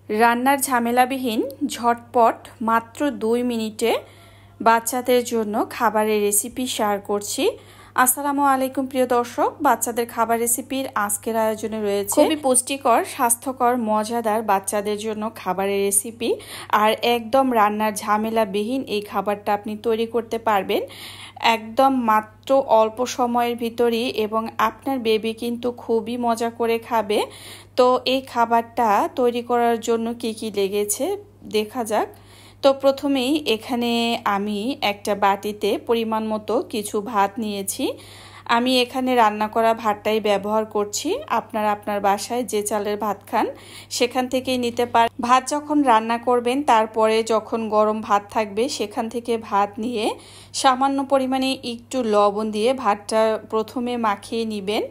রান্নার ঝামেলাবিহীন ঝটপট মাত্র 2 মিনিটে বাচ্চাদের জন্য খাবারের রেসিপি শেয়ার করছি। আসসালামু আলাইকুম প্রিয় দর্শক, বাচ্চাদের খাবার রেসিপির আজকের আয়োজনে রয়েছে খুবই পুষ্টিকর, স্বাস্থ্যকর, মজাদার বাচ্চাদের জন্য খাবারের রেসিপি। আর একদম রান্নার ঝামেলাবিহীন এই খাবারটা আপনি তৈরি করতে পারবেন একদম মাত্র অল্প সময়ের ভিতরেই, এবং আপনার বেবি কিন্তু খুবই মজা করে খাবে। তো এই খাবারটা তৈরি করার জন্য কি কি লেগেছে দেখা যাক। তো প্রথমেই এখানে আমি একটা বাটিতে পরিমাণ মতো কিছু ভাত নিয়েছি। আমি এখানে রান্না করা ভাতটাই ব্যবহার করছি। আপনারা আপনার বাসায় যে চালের ভাত খান সেখান থেকেই নিতে পারেন। ভাত যখন রান্না করবেন তারপরে যখন গরম ভাত থাকবে সেখান থেকে ভাত নিয়ে সামান্য পরিমাণে একটু লবণ দিয়ে ভাতটা প্রথমে মাখিয়ে নেবেন।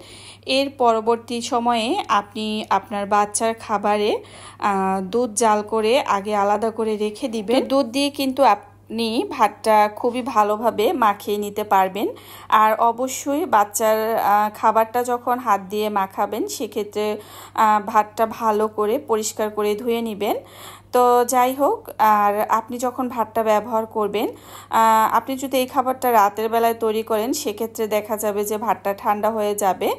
এর পরবর্তী সময়ে আপনি আপনার বাচ্চার খাবারে দুধ জাল করে আগে আলাদা করে রেখে দিবেন। দুধ দিয়ে কিন্তু আপনি ভাতটা খুবই ভালোভাবে মাখিয়ে নিতে পারবেন। আর অবশ্যই বাচ্চার খাবারটা যখন হাত দিয়ে মাখাবেন সেক্ষেত্রে ভাতটা ভালো করে পরিষ্কার করে ধুয়ে নেবেন। তো যাই হোক, আর আপনি যখন ভাতটা ব্যবহার করবেন, আপনি যদি এই খাবারটা রাতের বেলায় তৈরি করেন সেক্ষেত্রে দেখা যাবে যে ভাতটা ঠান্ডা হয়ে যাবে।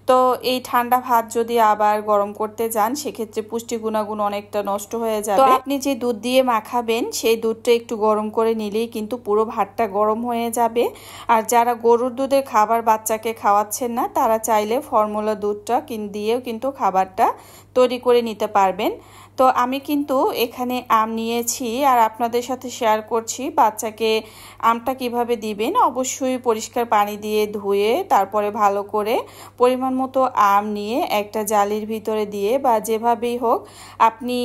তো এই ঠান্ডা ভাত যদি আবার গরম করতে যান সেক্ষেত্রে পুষ্টি গুণাগুণ অনেকটা নষ্ট হয়ে যাবে। তো আপনি যে দুধ দিয়ে মাখাবেন সেই দুধটা একটু গরম করে নিলেই কিন্তু পুরো ভাতটা গরম হয়ে যাবে। আর যারা গরুর দুধের খাবার বাচ্চাকে খাওয়াচ্ছেন না তারা চাইলে ফর্মুলা দুধটা দিয়েও কিন্তু খাবারটা তৈরি করে নিতে পারবেন। তো আমি কিন্তু এখানে আম নিয়েছি আর আপনাদের সাথে শেয়ার করছি বাচ্চাকে আমটা কিভাবে দিবেন। অবশ্যই পরিষ্কার পানি দিয়ে ধুয়ে তারপরে ভালো করে পরিমাণ মতো আম নিয়ে একটা জালির ভিতরে দিয়ে বা যেভাবেই হোক আপনি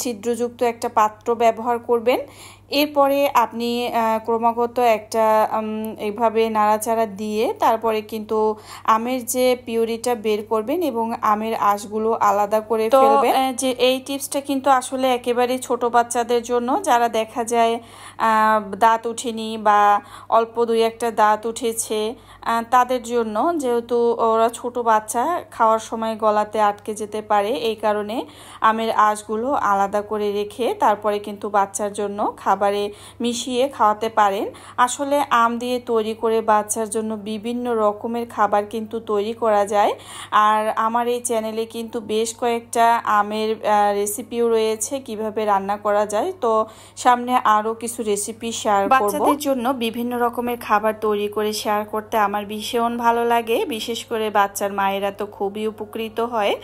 ছিদ্রযুক্ত একটা পাত্র ব্যবহার করবেন। এরপরে আপনি ক্রমাগত একটা এইভাবে নাড়াচাড়া দিয়ে তারপরে কিন্তু আমের যে পিউরিটা বের করবেন এবং আমের আঁশগুলো আলাদা করে ফেলবেন। যে এই টিপসটা কিন্তু আসলে একেবারে ছোট বাচ্চাদের জন্য, যারা দেখা যায় দাঁত ওঠেনি বা অল্প 2-1টা দাঁত উঠেছে তাদের জন্য, যেহেতু ওরা ছোট বাচ্চা খাওয়ার সময় গলাতে আটকে যেতে পারে, এই কারণে আমের আঁশগুলো আলাদা করে রেখে তারপরে কিন্তু বাচ্চার জন্য খাবারে মিশিয়ে খাওয়াতে পারেন। আসলে আম দিয়ে তৈরি করে বাচ্চার জন্য বিভিন্ন রকমের খাবার কিন্তু তৈরি করা যায়। আর আমার এই চ্যানেলে কিন্তু বেশ কয়েকটা আমের রেসিপিও রয়েছে কিভাবে রান্না করা যায়। তো সামনে আরও কিছু রেসিপি শেয়ার করব। বাচ্চাদের জন্য বিভিন্ন রকমের খাবার তৈরি করে শেয়ার করতে আমার ভীষণ ভালো লাগে, বিশেষ করে বাচ্চার মায়েরা তো খুবই উপকৃত হয়।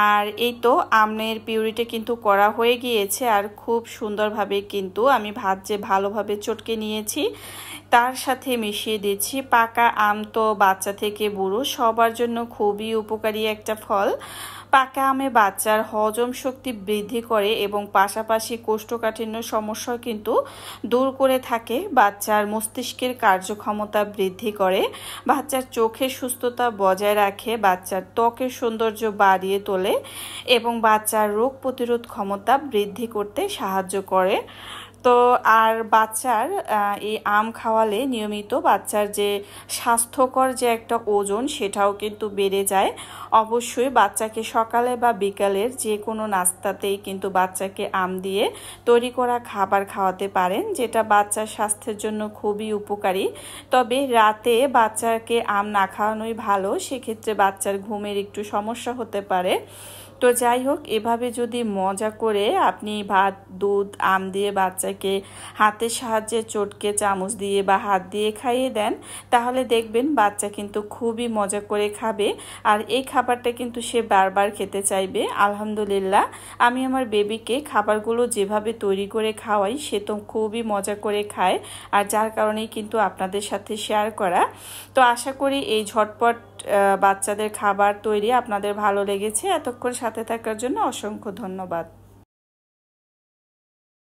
আর এই তো আমের পিউরিটা কিন্তু করা হয়ে গিয়েছে আর খুব সুন্দরভাবে কিন্তু আমি ভাত যে ভালোভাবে চটকে নিয়েছি তার সাথে মিশিয়ে দিচ্ছি পাকা আম। তো বাচ্চা থেকে বুড়ো সবার জন্য খুবই উপকারী একটা ফল। পাকা আমে বাচ্চার হজম শক্তি বৃদ্ধি করে এবং পাশাপাশি কোষ্ঠকাঠিন্য সমস্যা কিন্তু দূর করে থাকে। বাচ্চার মস্তিষ্কের কার্যক্ষমতা বৃদ্ধি করে, বাচ্চার চোখের সুস্থতা বজায় রাখে, বাচ্চার ত্বকের সৌন্দর্য বাড়িয়ে তোলে এবং বাচ্চার রোগ প্রতিরোধ ক্ষমতা বৃদ্ধি করতে সাহায্য করে। তো আর বাচ্চার এই আম খাওয়ালে নিয়মিত বাচ্চার যে স্বাস্থ্যকর যে একটা ওজন সেটাও কিন্তু বেড়ে যায়। অবশ্যই বাচ্চাকে সকালে বা বিকালের যে কোনো নাস্তাতেই কিন্তু বাচ্চাকে আম দিয়ে তৈরি করা খাবার খাওয়াতে পারেন, যেটা বাচ্চার স্বাস্থ্যের জন্য খুবই উপকারী। তবে রাতে বাচ্চাকে আম না খাওয়ানোই ভালো, সেক্ষেত্রে বাচ্চার ঘুমের একটু সমস্যা হতে পারে। তো যাই হোক, এভাবে যদি মজা করে আপনি ভাত, দুধ, আম দিয়ে বাচ্চাকে হাতের সাহায্যে চটকে চামচ দিয়ে বা হাত দিয়ে খাইয়ে দেন তাহলে দেখবেন বাচ্চা কিন্তু খুবই মজা করে খাবে আর এই খাবারটা কিন্তু সে বারবার খেতে চাইবে। আলহামদুলিল্লাহ, আমি আমার বেবিকে খাবারগুলো যেভাবে তৈরি করে খাওয়াই সে তো খুবই মজা করে খায়, আর যার কারণেই কিন্তু আপনাদের সাথে শেয়ার করা। তো আশা করি এই ঝটপট বাচ্চাদের খাবার তৈরি আপনাদের ভালো লেগেছে। এতক্ষণ সাথে থাকার জন্য অসংখ্য ধন্যবাদ।